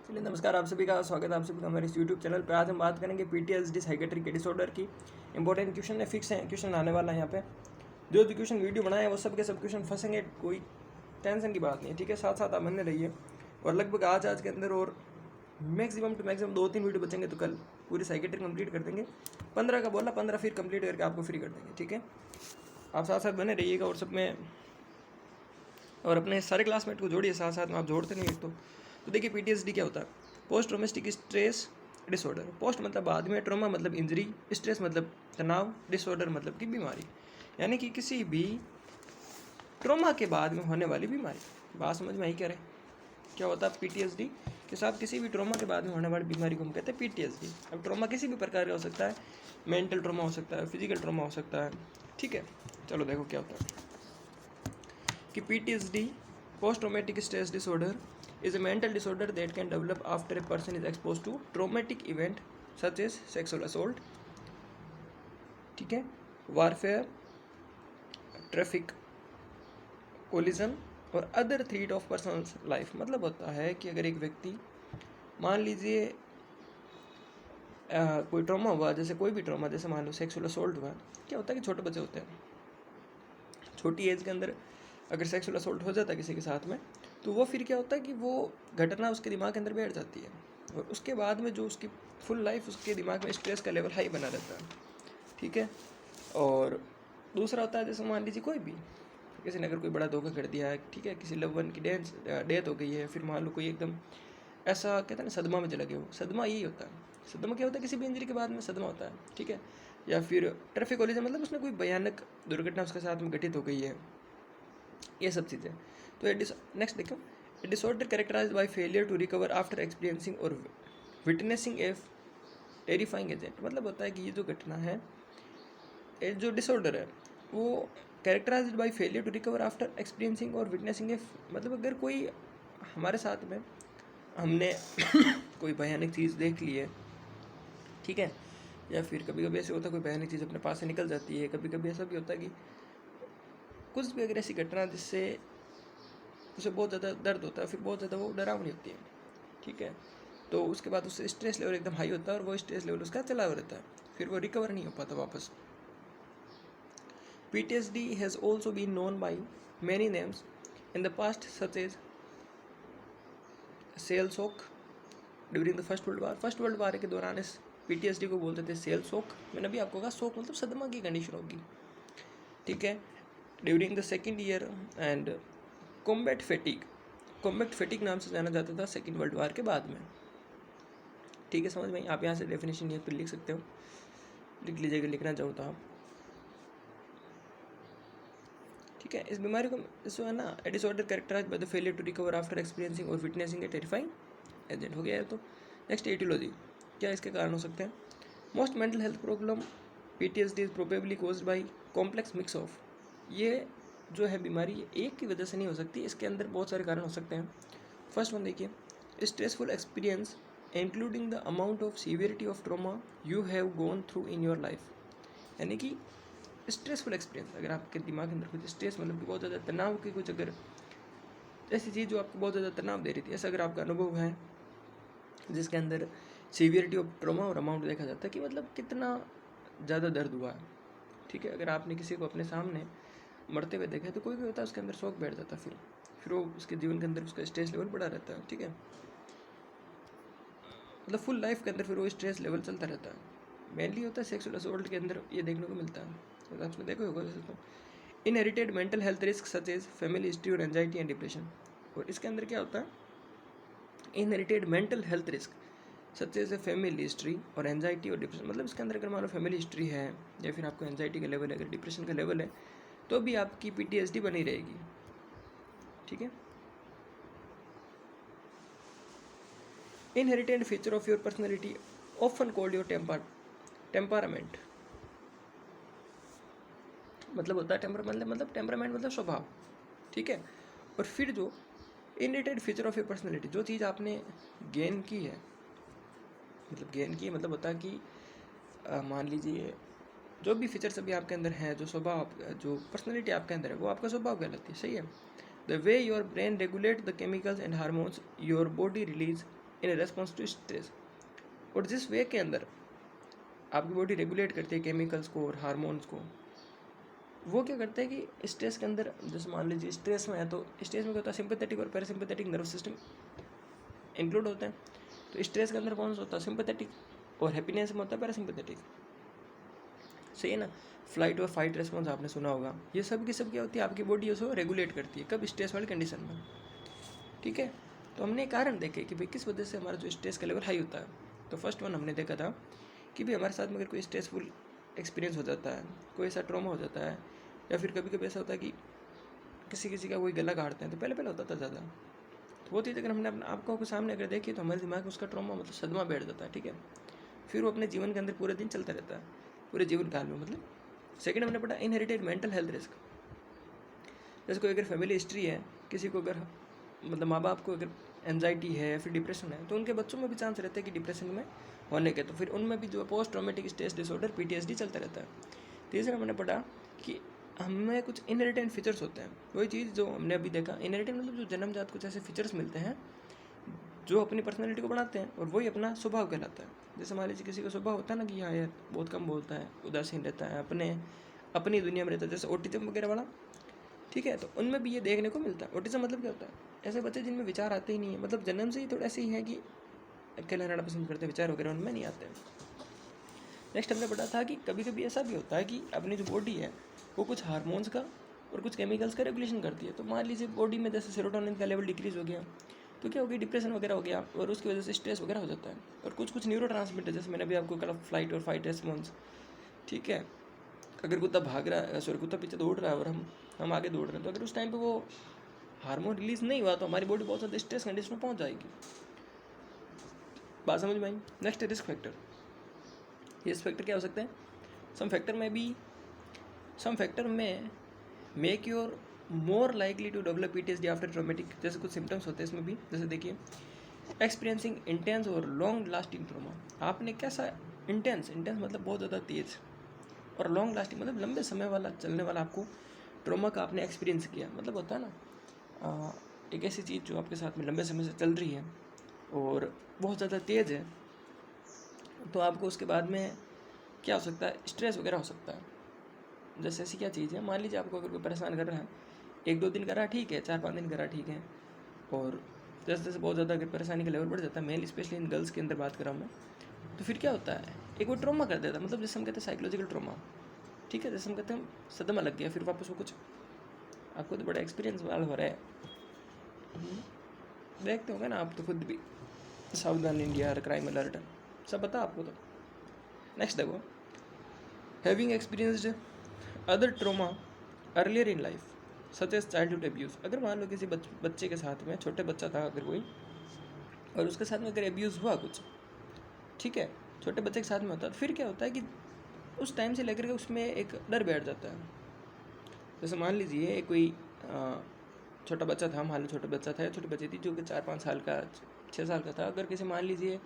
चलिए नमस्कार, आप सभी का स्वागत है आप सभी का हमारे इस यूट्यूब चैनल पर। आज हम बात करेंगे पीटीएसडी साइकेट्रिक डिसऑर्डर की। इंपॉर्टेंट क्वेश्चन है, फिक्स है क्वेश्चन आने वाला है यहाँ पे। जो भी क्वेश्चन वीडियो बनाए हैं वो सब के सब क्वेश्चन फंसेंगे, कोई टेंशन की बात नहीं है, ठीक है। साथ साथ आप बने रहिए और लगभग आज के अंदर और मैक्सिमम टू मैक्सिमम 2-3 वीडियो बचेंगे तो कल पूरी साइकेट्रिक कंप्लीट कर देंगे। 15 का बोला, 15 फिर कंप्लीट करके आपको फ्री कर देंगे, ठीक है। आप साथ साथ बने रहिएगा और सब में और अपने सारे क्लासमेट को जोड़िए साथ साथ में। आप जोड़ते नहीं एक तो देखिए पीटीएसडी क्या होता है, post traumatic stress disorder. Post मतलब बाद में, ट्रॉमा मतलब इंजरी, स्ट्रेस मतलब तनाव, डिसऑर्डर मतलब कि बीमारी, यानी कि किसी भी ट्रॉमा के बाद में होने वाली बीमारी। बात समझ में आई क्या रहे क्या होता है पीटीएसडी के साथ? किसी भी ट्रॉमा के बाद में होने वाली बीमारी को हम कहते हैं पीटीएसडी। अब ट्रॉमा किसी भी प्रकार का हो सकता है, मेंटल ट्रॉमा हो सकता है, फिजिकल ट्रॉमा हो सकता है, ठीक है। चलो देखो क्या होता है कि PTSD, post traumatic stress disorder, is a mental disorder that can develop after a person is exposed to traumatic event such as sexual assault, ठीक है, warfare, traffic collision और other threat of personal life. मतलब होता है कि अगर एक व्यक्ति मान लीजिए कोई ट्रॉमा हुआ, जैसे कोई भी ट्रॉमा, जैसे मान लो सेक्सुअल असोल्ट हुआ। क्या होता है कि छोटे बच्चे होते हैं, छोटी एज के अंदर अगर सेक्सुअल असोल्ट हो जाता है किसी के साथ में, तो वो फिर क्या होता है कि वो घटना उसके दिमाग के अंदर बैठ जाती है और उसके बाद में जो उसकी फुल लाइफ उसके दिमाग में स्ट्रेस का लेवल हाई बना रहता है, ठीक है। और दूसरा होता है जैसे मान लीजिए कोई भी किसी ने अगर कोई बड़ा धोखा कर दिया है, ठीक है, किसी लव वन की डेथ हो गई है, फिर मान लो कोई एकदम ऐसा कहते हैं ना सदमा में चला गया हो। सदमा यही होता है, सदमा क्या होता है, किसी भी इंजरी के बाद में सदमा होता है, ठीक है। या फिर ट्रैफिक कोलिजन मतलब उसने कोई भयानक दुर्घटना उसके साथ में घटित हो गई है, ये सब चीज़ें। तो नेक्स्ट देखो, a disorder characterized by failure to recover after experiencing और विटनेसिंग ए टेरिफाइंग एजेंट। मतलब होता है कि ये जो घटना है, ये जो डिसऑर्डर है वो characterized by failure to recover after experiencing और विटनेसिंग ए, मतलब अगर कोई हमारे साथ में हमने कोई भयानक चीज़ देख ली है, ठीक है, या फिर कभी कभी ऐसे होता है कोई भयानक चीज़ अपने पास से निकल जाती है, कभी कभी ऐसा भी होता है कि कुछ भी अगर ऐसी घटना जिससे उसे बहुत ज़्यादा दर्द होता है, फिर बहुत ज़्यादा वो डरावनी होती है, ठीक है, तो उसके बाद उससे स्ट्रेस लेवल एकदम हाई होता है और वो स्ट्रेस लेवल उसका चला हुआ रहता है, फिर वो रिकवर नहीं हो पाता वापस। PTSD has also been known by many names in the past such as shell shock during the first world war. First world war के दौरान इस PTSD को बोलते थे सेल शॉक। मैंने अभी आपको कहा शॉक मतलब सदमा की कंडीशन होगी, ठीक है। During the second year and combat फेटिक नाम से जाना जाता था सेकेंड वर्ल्ड वार के बाद में, ठीक है। समझ में? आप यहाँ से डेफिनेशन यहाँ पर लिख सकते हो, लिख लीजिएगा लिखना चाहो तो आप, ठीक है। इस बीमारी को जो है ना, a disorder characterized by the failure to recover after experiencing और विटनेसिंग ए टेरिफाइंग एजेंट हो गया है। तो नेक्स्ट एटियोलॉजी, क्या इसके कारण हो सकते हैं? Most mental health problem PTSD is probably caused by complex mix of. ये जो है बीमारी एक की वजह से नहीं हो सकती, इसके अंदर बहुत सारे कारण हो सकते हैं। फर्स्ट वन देखिए, stressful experience including the amount of severity of trauma you have gone through in your life. यानी कि स्ट्रेसफुल एक्सपीरियंस, अगर आपके दिमाग के अंदर कुछ स्ट्रेस मतलब कि बहुत ज़्यादा तनाव की कुछ अगर ऐसी चीज़ जो आपको बहुत ज़्यादा तनाव दे रही थी, ऐसा अगर आपका अनुभव है जिसके अंदर सीवियरिटी ऑफ ट्रॉमा और अमाउंट देखा जाता है कि मतलब कितना ज़्यादा दर्द हुआ है, ठीक है। अगर आपने किसी को अपने सामने मरते हुए देखा है तो कोई भी होता है उसके अंदर शौक बैठ जाता है, फिर वो उसके जीवन के अंदर उसका स्ट्रेस लेवल बढ़ा रहता है, ठीक है। मतलब फुल लाइफ के अंदर फिर वो स्ट्रेस लेवल चलता रहता है। मेनली होता है सेक्सुअल असोल्ट के अंदर ये देखने को मिलता है, तो आपने देखा होगा जैसे तो inherited mental health risk such as family history और एंजाइटी एंड डिप्रेशन। और इसके अंदर क्या होता है, inherited mental health risk such as a family history और एंजाइटी और डिप्रेशन। मतलब इसके अंदर अगर मान लो फैमिली हिस्ट्री है या फिर आपको एंजाइटी का लेवल है, अगर डिप्रेशन का लेवल है, तो भी आपकी PTSD बनी रहेगी, ठीक है। Inherited feature of your personality often called your temperament. मतलब होता है टेम्परामेंट मतलब स्वभाव, ठीक है। और फिर जो inherited feature of your personality, जो चीज़ आपने गेन की है, मतलब होता है कि मान लीजिए जो भी फीचर्स अभी आपके अंदर हैं, जो स्वभाव जो पर्सनैलिटी आपके अंदर है, वो आपका स्वभाव कहलाती है, सही है। The way your brain regulate the chemicals and hormones your body release in response to stress. और जिस वे के अंदर आपकी बॉडी रेगुलेट करती है केमिकल्स को और हार्मोन्स को, वो क्या करते हैं कि स्ट्रेस के अंदर, जैसे मान लीजिए स्ट्रेस में है तो स्ट्रेस में क्या होता है, सिंपैथेटिक और पैरासिम्पैथेटिक नर्वस सिस्टम इंक्लूड होते हैं। तो स्ट्रेस के अंदर कौन सा होता है, सिंपैथेटिक, और हैप्पीनेस में होता है पैरासिम्पैथेटिक। सही है ना। फ्लाइट और फाइट रेस्पॉन्स आपने सुना होगा, ये सब की सब क्या होती है, आपकी बॉडी उसको रेगुलेट करती है, कब, स्ट्रेस वाली कंडीशन में। ठीक है। तो हमने कारण देखे कि भाई किस वजह से हमारा जो स्ट्रेस का लेवल हाई होता है। तो फर्स्ट वन हमने देखा था कि भाई हमारे साथ में अगर कोई स्ट्रेसफुल एक्सपीरियंस हो जाता है, कोई ऐसा ट्रॉमा हो जाता है, या फिर कभी कभी ऐसा होता है कि किसी का कोई गला काटते हैं, तो पहले होता था ज़्यादा। तो वो चीज़ अगर हमने अपने आपको सामने अगर देखी तो हमारे दिमाग में उसका ट्रॉमा मतलब सदमा बैठ जाता है। ठीक है। फिर वो अपने जीवन के अंदर पूरे दिन चलता रहता है, पूरे जीवन काल में। मतलब सेकंड हमने पढ़ा इनहेरिटेड मेंटल हेल्थ रिस्क। जैसे कोई अगर फैमिली हिस्ट्री है, किसी को अगर मतलब माँ बाप को अगर एंजाइटी है या फिर डिप्रेशन है, तो उनके बच्चों में भी चांस रहते हैं कि डिप्रेशन में होने के। तो फिर उनमें भी जो post traumatic stress disorder PTSD चलता रहता है। तीसरा हमने पढ़ा कि हमें कुछ इनहेरिटेंट फीचर्स होते हैं। वही चीज़ जो हमने अभी देखा, इनहेरिटेंट मतलब जो जन्मजात कुछ ऐसे फीचर्स मिलते हैं जो अपनी पर्सनैलिटी को बनाते हैं, और वही अपना स्वभाव कहलाता है। जैसे मान लीजिए किसी का स्वभाव होता है ना कि हाँ यार बहुत कम बोलता है, उदासीन रहता है, अपनी दुनिया में रहता है, जैसे ऑटिज्म वगैरह वाला। ठीक है। तो उनमें भी ये देखने को मिलता है। ऑटिज्म मतलब क्या होता है, ऐसे बच्चे जिनमें विचार आते ही नहीं है, मतलब जन्म से ही थोड़ा ऐसे ही है कि अकेला रहना पसंद करते हैं, विचार वगैरह उनमें नहीं आते हैं। नेक्स्ट हमने पढ़ा था कि कभी कभी ऐसा भी होता है कि अपनी जो बॉडी है वो कुछ हार्मोन्स का और कुछ केमिकल्स का रेगुलेशन करती है। तो मान लीजिए बॉडी में जैसे सेरोटोनिन का लेवल डिक्रीज हो गया, तो क्या हो गया, डिप्रेशन वगैरह हो गया, और उसकी वजह से स्ट्रेस वगैरह हो जाता है। और कुछ न्यूरोट्रांसमीटर, जैसे मैंने अभी आपको कहा फ्लाइट और फाइट रेस्पॉन्स। ठीक है। अगर कुत्ता भाग रहा है, सॉरी कुत्ता पीछे दौड़ रहा है और हम आगे दौड़ रहे हैं, तो अगर उस टाइम पे वो हार्मोन रिलीज नहीं हुआ तो हमारी बॉडी बहुत ज़्यादा स्ट्रेस कंडीशन में पहुंच जाएगी। बात समझ में आई। नेक्स्ट है रिस्क फैक्टर। ये फैक्टर क्या हो सकते हैं, some factor may make your more likely to develop PTSD after traumatic. जैसे कुछ सिम्टम्स होते हैं इसमें भी। जैसे देखिए, एक्सपीरियंसिंग इंटेंस और लॉन्ग लास्टिंग ट्रॉमा। आपने कैसा इंटेंस मतलब बहुत ज़्यादा तेज, और लॉन्ग लास्टिंग मतलब लंबे समय वाला चलने वाला आपको ट्रॉमा का आपने एक्सपीरियंस किया। मतलब होता है ना एक ऐसी चीज़ जो आपके साथ में लंबे समय से चल रही है और बहुत ज़्यादा तेज़ है, तो आपको उसके बाद में क्या हो सकता है, स्ट्रेस वगैरह हो सकता है। जैसे ऐसी क्या चीज़ है, मान लीजिए आपको अगर कोई परेशान कर रहा है, 1-2 दिन करा ठीक है, 4-5 दिन करा ठीक है, और जैसे जैसे बहुत ज़्यादा अगर परेशानी का लेवल बढ़ जाता है, मेल स्पेशली इन गर्ल्स के अंदर बात कर रहा हूँ मैं, तो फिर क्या होता है, एक वो ट्रॉमा कर देता है। मतलब जैसे हम कहते हैं साइकोलॉजिकल ट्रॉमा। ठीक है। जैसे हम कहते हैं सदमा लग गया, फिर वापस वो कुछ, आपको तो बड़ा एक्सपीरियंस वाला हो रहा है, देखते होंगे ना आप तो खुद भी, सावधान इंडिया, क्राइम अलर्ट, सब पता आपको तो। नेक्स्ट देखो, having experienced other trauma earlier in life such as childhood abuse. अगर मान लो किसी बच्चे के साथ में, छोटे बच्चा था अगर कोई, और उसके साथ में अगर एब्यूज़ हुआ कुछ, ठीक है, छोटे बच्चे के साथ में होता है, तो फिर क्या होता है कि उस टाइम से लेकर के उसमें एक डर बैठ जाता है। जैसे मान लीजिए कोई छोटा बच्चा था, मान लो छोटा बच्चा था या छोटी बच्ची थी जो कि 4-5 साल का, 6 साल का था। अगर किसी मान लीजिए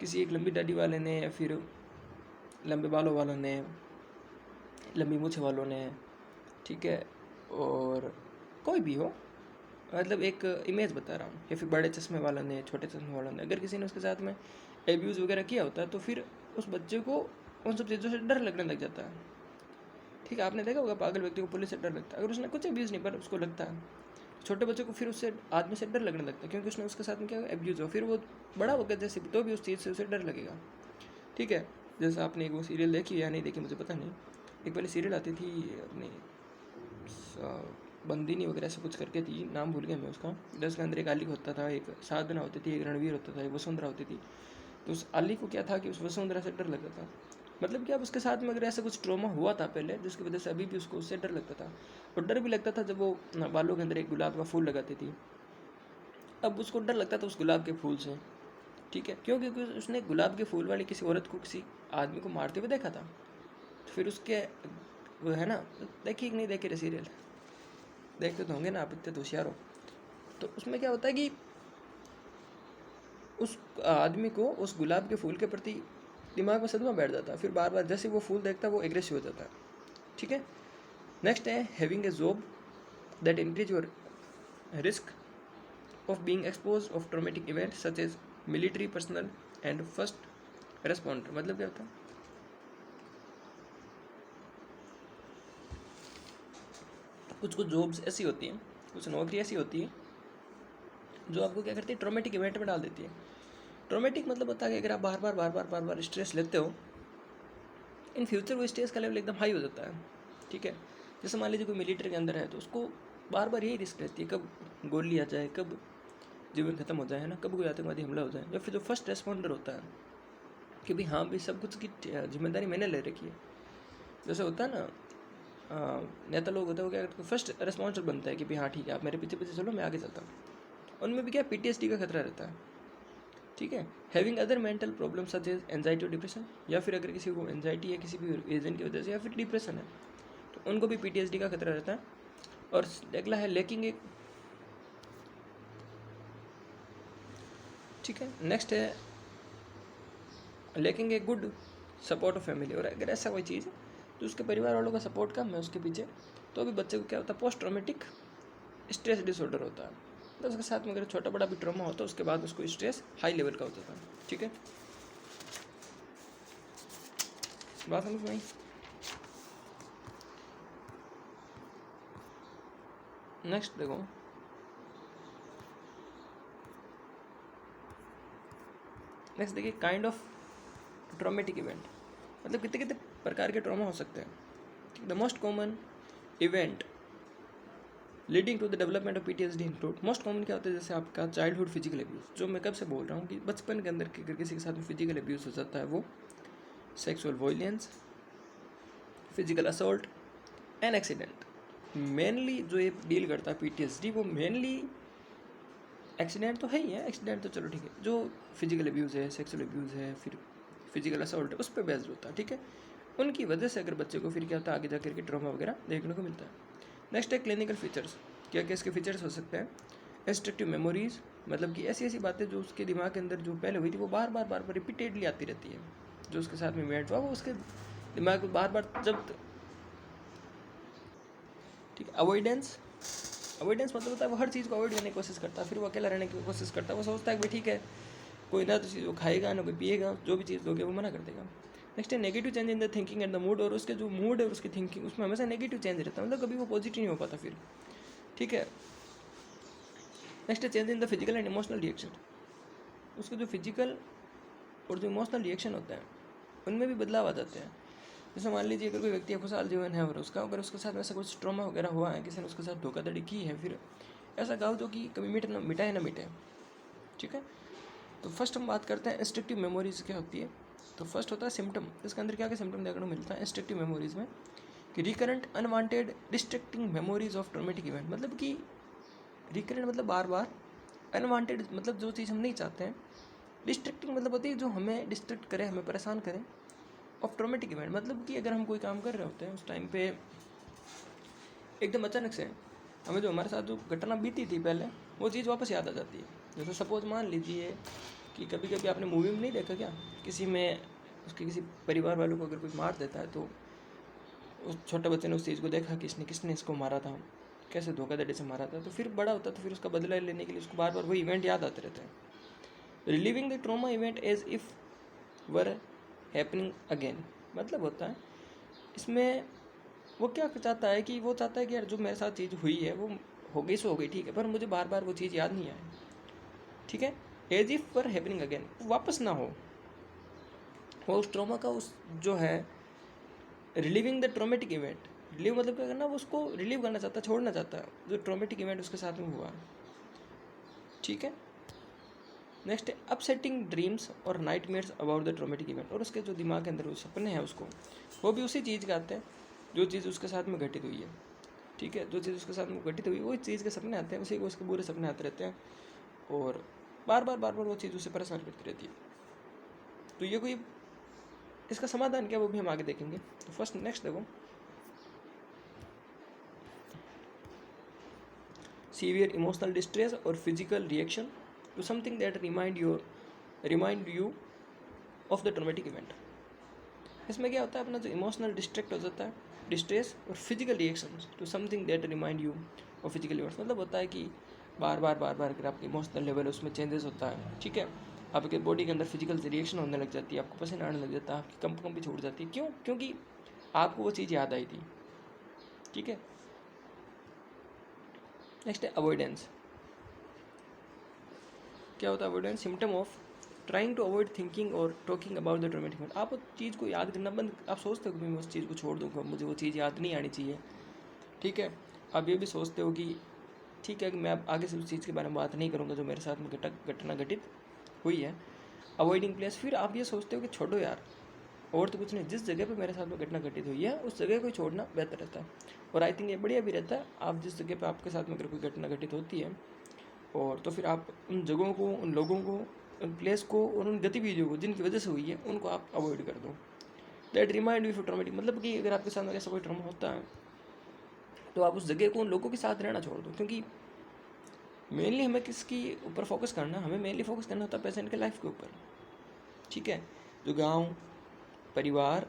किसी एक लंबी दाढ़ी वाले ने, या फिर लंबे बालों वालों ने, लंबी मूछे वालों ने, ठीक है, और कोई भी हो, मतलब एक इमेज बता रहा हूँ, या फिर बड़े चश्मे वालों ने, छोटे चश्मे वालों ने, अगर किसी ने उसके साथ में एब्यूज़ वगैरह किया होता है, तो फिर उस बच्चे को उन सब चीज़ों से डर लगने लग जाता है। ठीक है। आपने देखा होगा पागल व्यक्ति को पुलिस से डर लगता है, अगर उसने कुछ एब्यूज़ नहीं पर उसको लगता है। छोटे बच्चे को फिर उससे, आदमी से डर लगने लगता है, क्योंकि उसने उसके साथ में क्या एब्यूज़ हो, फिर वो बड़ा होकर जैसे तो भी उस चीज़ से उसे डर लगेगा। ठीक है। जैसे आपने एक वो सीरियल देखी या नहीं देखी मुझे पता नहीं, एक पहले सीरियल आती थी अपनी बंदिनी वगैरह से कुछ करके थी, नाम भूल गया मैं उसका। जिसके अंदर एक आली होता था, एक साधना होती थी, एक रणवीर होता था, एक वसुंधरा होती थी। तो उस आली को क्या था कि उस वसुंधरा से डर लगता था। मतलब कि अब उसके साथ में अगर ऐसा कुछ ट्रॉमा हुआ था पहले, जिसकी वजह से अभी भी उसको उससे डर लगता था। और डर भी लगता था जब वो बालों के अंदर एक गुलाब का फूल लगाती थी, अब उसको डर लगता था उस गुलाब के फूल से। ठीक है। क्यों? क्योंकि उसने गुलाब के फूल वाली किसी औरत को, किसी आदमी को मारते हुए देखा था। तो फिर उसके वो है ना, देखिए कि नहीं देखे रे सीरियल, देखते तो होंगे ना आप, इतने तो होशियार हो। तो उसमें क्या होता है कि उस आदमी को उस गुलाब के फूल के प्रति दिमाग में सदमा बैठ जाता है, फिर बार बार जैसे वो फूल देखता है वो एग्रेसिव हो जाता है। ठीक है। नेक्स्ट है having a job that increase your risk of being expose of traumatic event such as military personal and first responder. मतलब क्या होता है, कुछ कुछ जॉब्स ऐसी होती हैं, कुछ नौकरी ऐसी होती है जो आपको क्या करती है, ट्रॉमेटिक इवेंट में डाल देती है। ट्रॉमेटिक मतलब होता है कि अगर आप बार बार स्ट्रेस लेते हो, इन फ्यूचर वो स्ट्रेस का लेवल एकदम हाई हो जाता है। ठीक है, जैसे मान लीजिए कोई मिलिट्री के अंदर है तो उसको बार बार यही रिस्क रहती है, कब गोली आ जाए, कब जीवन खत्म हो जाए, है ना, कब कोई आतंकवादी हमला हो जाए। या फिर जो फर्स्ट रेस्पॉन्डर होता है कि भाई हाँ भाई सब कुछ की जिम्मेदारी मैंने ले रखी है। जैसे होता है ना, नेता लोग होते हैं, वो क्या करते हैं, फर्स्ट रेस्पॉन्सर बनता है कि भाई हाँ ठीक है आप मेरे पीछे पीछे चलो, मैं आगे चलता हूँ। उनमें भी क्या PTSD का खतरा रहता है। ठीक है, having other mental problem such as anxiety और डिप्रेशन, या फिर अगर किसी को एंजाइटी है किसी भी रीजन की वजह से, या फिर डिप्रेशन है, तो उनको भी PTSD का खतरा रहता है। और अगला है लैकिंग एक, ठीक है, नेक्स्ट है lacking a good support of family. और अगर ऐसा कोई चीज़ है तो उसके परिवार वालों का सपोर्ट कम है उसके पीछे, तो अभी बच्चे को क्या होता है, पोस्ट ट्रॉमेटिक स्ट्रेस डिसऑर्डर होता है। तो उसके साथ में अगर छोटा बड़ा भी ट्रॉमा होता है उसके बाद उसको स्ट्रेस हाई लेवल का हो जाता है। ठीक है, बात समझ में आई। नेक्स्ट देखो, नेक्स्ट देखिए काइंड ऑफ ट्रॉमेटिक इवेंट, मतलब कितने कितने प्रकार के ट्रॉमा हो सकते हैं। The most common event leading to the development of PTSD include, most common क्या होता है, जैसे आपका चाइल्डहुड फिजिकल अब्यूज़, जो मैं कब से बोल रहा हूँ कि बचपन के अंदर अगर किसी के साथ में फिजिकल अब्यूज़ हो जाता है, वो sexual violence, physical assault and accident. Mainly जो ये डील करता है PTSD, वो मेनली एक्सीडेंट तो है ही है, एक्सीडेंट तो चलो ठीक है, जो फिजिकल अब्यूज़ है, सेक्सुअल अब्यूज़ है, फिर फिजिकल असॉल्ट है, उस पर बेस्ड होता है। ठीक है, उनकी वजह से अगर बच्चे को फिर क्या होता है, आगे जाकर के ट्रॉमा वगैरह देखने को मिलता है। नेक्स्ट है क्लिनिकल फीचर्स, क्या क्या इसके फीचर्स हो सकते हैं। इंस्ट्रक्टिव मेमोरीज, मतलब कि ऐसी ऐसी बातें जो उसके दिमाग के अंदर जो पहले हुई थी वो बार बार रिपीटेडली आती रहती है, जो उसके साथ में इवेंट हुआ वो उसके दिमाग में बार बार जब, ठीक है। अवॉइडेंस, अवॉइडेंस मतलब होता है वो हर चीज़ को अवॉइड करने की कोशिश करता है, फिर वो अकेला रहने की कोशिश करता है, वो सोचता है कि ठीक है कोई ना तो चीज़ वो खाएगा ना कोई पिएगा, जो भी चीज़ दोगे वो मना कर देगा। नेक्स्ट है negative change in the thinking and the mood, और उसके जो मूड है उसकी थिंकिंग उसमें हमेशा नेगेटिव चेंज रहता है, मतलब कभी वो पॉजिटिव नहीं हो पाता फिर। ठीक है, नेक्स्ट है change in the physical and emotional reaction, उसके जो फिजिकल और जो इमोशनल रिएक्शन होता है उनमें भी बदलाव आ जाते हैं। जैसे मान लीजिए अगर कोई व्यक्ति खुशहाल जीवन है और उसका अगर उसके साथ ऐसा कुछ ट्रॉमा वगैरह हुआ है, किसी ने उसके साथ धोखाधड़ी की है, फिर ऐसा गाँव जो कि कभी मिटाए ना मिटे। ठीक है, तो फर्स्ट हम बात करते हैं इंस्ट्रक्टिव मेमोरीज क्या होती है। तो फर्स्ट होता है सिम्टम, इसके अंदर क्या क्या सिम्टम देखने को मिलता है इंस्ट्रक्टिव मेमोरीज में, कि recurrent unwanted distracting memories of traumatic event, मतलब कि रिकरेंट मतलब बार बार, अनवांटेड मतलब जो चीज़ हम नहीं चाहते हैं, डिस्ट्रैक्टिंग मतलब होती है जो हमें डिस्ट्रैक्ट करे, हमें परेशान करें, ऑफ ट्रॉमेटिक इवेंट मतलब कि अगर हम कोई काम कर रहे होते हैं उस टाइम पे एकदम अचानक से हमें जो हमारे साथ जो घटना बीती थी पहले वो चीज़ वापस याद आ जाती है। जैसे सपोज मान लीजिए कि कभी कभी आपने मूवी में नहीं देखा क्या, किसी में उसके किसी परिवार वालों को अगर कोई मार देता है तो उस छोटे बच्चे ने उस चीज़ को देखा कि किसने इसको मारा था, कैसे धोखाधड़ी से मारा था, तो फिर बड़ा होता है तो फिर उसका बदला लेने के लिए उसको बार बार वही इवेंट याद आते रहते हैं। Reliving the trauma event as if were happening again, मतलब होता है इसमें वो क्या चाहता है कि वो चाहता है कि यार जो मेरे साथ चीज़ हुई है वो हो गई सो हो गई, ठीक है, पर मुझे बार बार वो चीज़ याद नहीं आए। ठीक है, as if were happening again, वापस ना हो वो उस ट्रॉमा का, उस जो है relieving the traumatic event, relieve मतलब क्या करना, वो उसको रिलीव करना चाहता है, छोड़ना चाहता है जो ट्रॉमेटिक इवेंट उसके साथ में हुआ। ठीक है, नेक्स्ट है अपसेटिंग ड्रीम्स और nightmares about the traumatic event, और उसके जो दिमाग के अंदर वो सपने हैं उसको वो भी उसी चीज़ का आते हैं जो चीज़ उसके साथ में घटित हुई है। ठीक है, जो चीज़ उसके साथ में घटित हुई है वही चीज़ के सपने आते हैं, उसी को उसके बुरे सपने आते रहते हैं और बार बार वो चीज़ उसे परेशान करती रहती है। तो ये कोई इसका समाधान क्या वो भी हम आगे देखेंगे। तो फर्स्ट नेक्स्ट देखो, सीवियर इमोशनल डिस्ट्रेस और physical reaction to something that remind you of the traumatic event. इसमें क्या होता है, अपना जो इमोशनल डिस्ट्रैक्ट हो जाता है, डिस्ट्रेस और physical reaction to something that remind you of physical events, मतलब होता है कि बार बार अगर आपका इमोशनल लेवल उसमें चेंजेस होता है, ठीक है, आपके बॉडी के अंदर फिजिकल रिएक्शन होने लग जाती है, आपको पसीना आने लग जाता है, आपकी कंप भी छूट जाती है। क्यों? क्योंकि आपको वो चीज़ याद आई थी। ठीक है, नेक्स्ट है अवॉइडेंस। क्या होता है avoidance? Symptom of trying to avoid thinking और talking about the traumatic event. आप उस चीज़ को याद करना बंद, आप सोचते हो कि मैं उस चीज़ को छोड़ दूँगा, मुझे वो चीज़ याद नहीं आनी चाहिए। ठीक है, आप ये भी सोचते हो कि ठीक है कि मैं अब आगे से उस चीज़ के बारे में बात नहीं करूँगा जो मेरे साथ में घटना घटित हुई है। अवॉइडिंग प्लेस, फिर आप ये सोचते हो कि छोड़ो यार, और तो कुछ नहीं, जिस जगह पे मेरे साथ में घटना घटित हुई है उस जगह को छोड़ना बेहतर रहता है। और आई थिंक ये बढ़िया भी रहता है। आप जिस जगह पे आपके साथ में अगर कोई घटना घटित होती है और तो फिर आप उन जगहों को, उन लोगों को, उन प्लेस को और उन गतिविधियों को जिनकी वजह से हुई है उनको आप अवॉइड कर दो। That remind you for traumatic, मतलब कि अगर आपके साथ में ऐसा कोई ट्रॉमा होता है तो आप उस जगह को, उन लोगों के साथ रहना छोड़ दो। क्योंकि मेनली हमें किसकी ऊपर फोकस करना, हमें मेनली फोकस करना होता है पेशेंट के लाइफ के ऊपर। ठीक है, जो गांव, परिवार,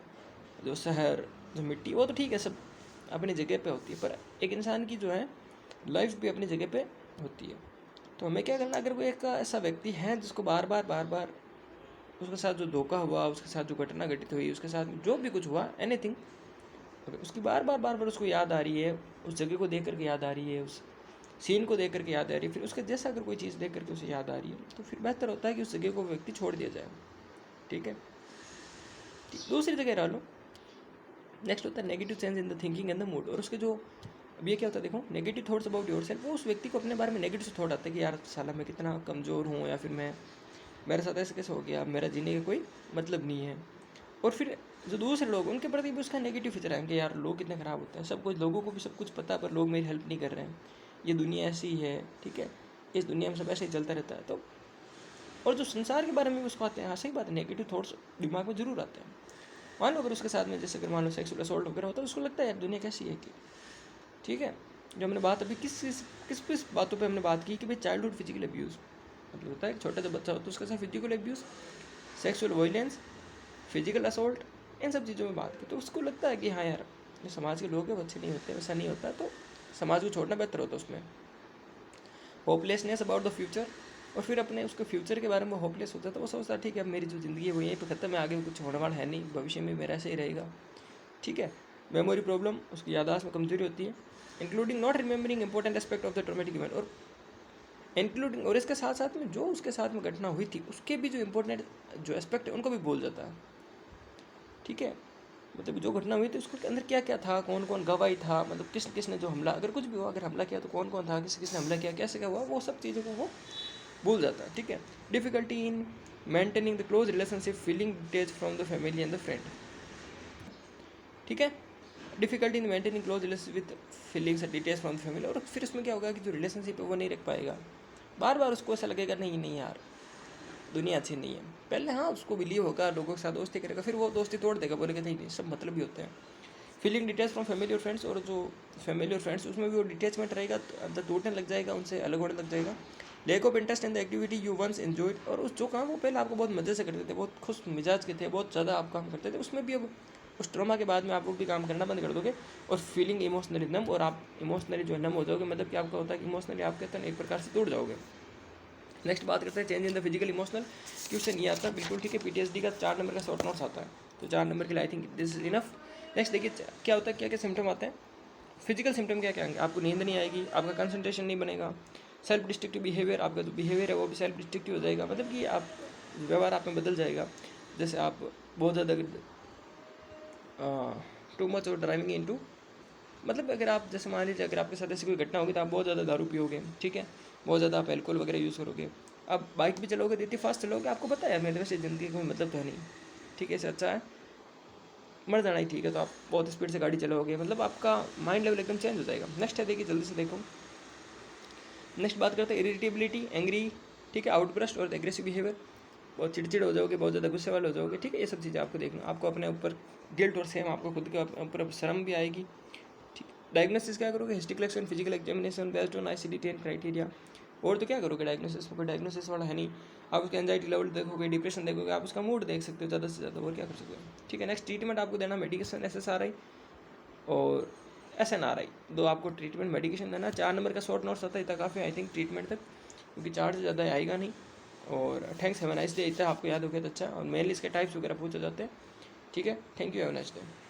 जो शहर, जो मिट्टी, वो तो ठीक है, सब अपनी जगह पे होती है, पर एक इंसान की जो है लाइफ भी अपनी जगह पे होती है। तो हमें क्या करना, अगर कोई एक ऐसा व्यक्ति है जिसको बार बार उसके साथ जो धोखा हुआ, उसके साथ जो घटना घटित हुई, उसके साथ जो भी कुछ हुआ, एनीथिंग, अगर उसकी बार बार उसको याद आ रही है, उस जगह को देख करके याद आ रही है, उस सीन को देख करके याद आ रही है, फिर उसके जैसा अगर कोई चीज़ देख करके उसे याद आ रही है, तो फिर बेहतर होता है कि उस जगह को व्यक्ति छोड़ दिया जाए। ठीक है, दूसरी जगह रह लो। नेक्स्ट होता है negative change in the thinking and the mood. और उसके जो, अब ये क्या होता है, देखो, negative thoughts about your self, वो उस व्यक्ति को अपने बारे में नेगेटिव से थॉट आता है कि यार साला मैं कितना कमज़ोर हूँ, या फिर मैं, मेरे साथ ऐसे कैसे हो गया, मेरा जीने का कोई मतलब नहीं है। और फिर जो दूसरे लोग, उनके प्रति भी उसका नेगेटिव फीचर है कि यार लोग कितने ख़राब होते हैं, सब कुछ, लोगों को भी सब कुछ पता है पर लोग मेरी हेल्प नहीं कर रहे हैं, ये दुनिया ऐसी ही है। ठीक है, इस दुनिया में सब ऐसे ही चलता रहता है। तो और जो संसार के बारे में भी उसको आते हैं, हाँ सही बात है, नेगेटिव थॉट्स दिमाग में जरूर आते हैं। मान लो अगर उसके साथ में, जैसे अगर मान लो सेक्सुअल असॉल्ट वगैरह होता है, उसको लगता है यार दुनिया कैसी है कि, ठीक है, जो हमने बात अभी किस बातों पे हमने बात की कि भाई चाइल्डहुड फिजिकल अब्यूज़, मतलब होता है छोटा जो बच्चा होता है उसके साथ physical abuse, sexual violence, physical assault, इन सब चीज़ों में बात की, तो उसको लगता है कि हाँ यार जो समाज के लोग हैं वो अच्छे नहीं होते, वैसा नहीं होता, तो समाज को छोड़ना बेहतर होता है उसमें। होपलेसनेस अबाउट द फ्यूचर, और फिर अपने उसके फ्यूचर के बारे में होपलेस होता है, तो वो सोचता है ठीक है अब मेरी जो ज़िंदगी है वो यहीं पे ख़त्म है, आगे कुछ होने वाला है नहीं, भविष्य में मेरा ऐसे ही रहेगा। ठीक है, मेमोरी प्रॉब्लम, उसकी याददाश्त में कमजोरी होती है, including not remembering important aspect of the traumatic event, और इंक्लूडिंग, और इसके साथ साथ में जो उसके साथ में घटना हुई थी उसके भी जो इंपॉर्टेंट जो एस्पेक्ट है उनको भी भूल जाता है। ठीक है, मतलब जो घटना हुई थी उसके अंदर क्या क्या था, कौन कौन गवाही था, मतलब किसने जो हमला, अगर कुछ भी हुआ, अगर हमला किया तो कौन कौन था, किसने हमला किया, कैसे क्या हुआ, वो सब चीज़ों को वो भूल जाता है। ठीक है, difficulty in maintaining the close relationship, feeling detach from the family and the friend. ठीक है, difficulty in maintaining close relationship with feelings detach from the family, और फिर उसमें क्या होगा कि जो रिलेशनशिप है वो नहीं रख पाएगा, बार बार उसको ऐसा लगेगा नहीं नहीं यार दुनिया अच्छी नहीं है। पहले हाँ उसको बिलीव होगा, लोगों के साथ दोस्ती करेगा, फिर वो दोस्ती तोड़ देगा, बोलेगा नहीं सब मतलब भी होते हैं। फीलिंग डिटेच फ्रॉम फैमिली और फ्रेंड्स, और जो फैमिली और फ्रेंड्स उसमें भी वो डिटेचमेंट रहेगा, अंदर टूटने लग जाएगा, उनसे अलग होने लग जाएगा। Lack of interest in the activity you once enjoyed, और उस जो काम वो पहले आपको बहुत मज़े से करते थे, बहुत खुश मिजाज के थे, बहुत ज़्यादा आप काम करते थे, उसमें भी अब उस ट्रॉमा के बाद में आप लोग भी काम करना बंद कर दोगे। और फीलिंग इमोशनली नम, और आप इमोशनली जो है नम हो जाओगे, मतलब कि आपका होता है कि इमोशनली आप कहते हैं एक प्रकार से टूट जाओगे। नेक्स्ट बात करते हैं change in the physical emotional, question ये आता है बिल्कुल ठीक है, पीटीएसडी का 4 नंबर का शॉर्ट नोट्स आता है, तो 4 नंबर के लिए I think this is enough. Next देखिए क्या होता है, क्या क्या सिम्टम आते हैं, फिजिकल सिम्टम क्या क्या आएंगे, आपको नींद नहीं आएगी, आपका कंसंट्रेशन नहीं बनेगा, सेल्फ डिस्ट्रक्टिव बिहेवियर, आपका जो बिहेवियर है वो भी सेल्फ डिस्ट्रक्टिव हो जाएगा, मतलब कि आप व्यवहार आप में बदल जाएगा, जैसे आप बहुत ज़्यादा टू मच और ड्राइविंग इनटू, मतलब अगर आप जैसे मान लीजिए अगर आपके साथ ऐसी कोई घटना होगी तो आप बहुत ज़्यादा दारू पियोगे, ठीक है, बहुत ज़्यादा आप एल्कोहल वगैरह यूज़ करोगे, आप बाइक भी चलोगे तो इतनी फास्ट चलोगे, आपको पता है मेरे वैसे ज़िंदगी का कोई मतलब तो है नहीं, ठीक है, इससे अच्छा है मर जाना ही ठीक है, तो आप बहुत स्पीड से गाड़ी चलाओगे, मतलब आपका माइंड लेवल एकदम चेंज हो जाएगा। नेक्स्ट है देखिए जल्दी से देखो, नेक्स्ट बात करते हैं इरिटेबिलिटी, एंग्री, ठीक है, आउटब्रस्ट और एग्रेसिव बिहेवियर, बहुत चिड़चिड़ हो जाओगे, बहुत ज़्यादा गुस्से वाले हो जाओगे, ठीक है, ये सब चीज़ें आपको देखना, आपको अपने ऊपर गिल्ट और सेम, आपको खुद के ऊपर शर्म भी आएगी। ठीक, डायग्नोसिस क्या करोगे, history collection, physical examination based on ICD-10 criteria, और तो क्या करोगे डायग्नोसिस में, कोई डायग्नोसिस वाला है नहीं, आप उसका एंजाइटी लेवल देखोगे, डिप्रेशन देखोगे, आप उसका मूड देख सकते हो ज़्यादा से ज़्यादा, और क्या कर सकते हो। ठीक है, नेक्स्ट ट्रीटमेंट आपको देना मेडिकेशन SSRI और SNRI, दो आपको ट्रीटमेंट मेडिकेशन देना। 4 नंबर का शॉर्ट नोट्स आता है, इतना काफ़ी आई थिंक ट्रीटमेंट तक, क्योंकि 4 से ज़्यादा आएगा नहीं। और thanks, have a nice day. इतना आपको याद हो गया तो अच्छा, और मेनली इसके टाइप्स वगैरह पूछे जाते हैं। ठीक है, thank you, have a nice day.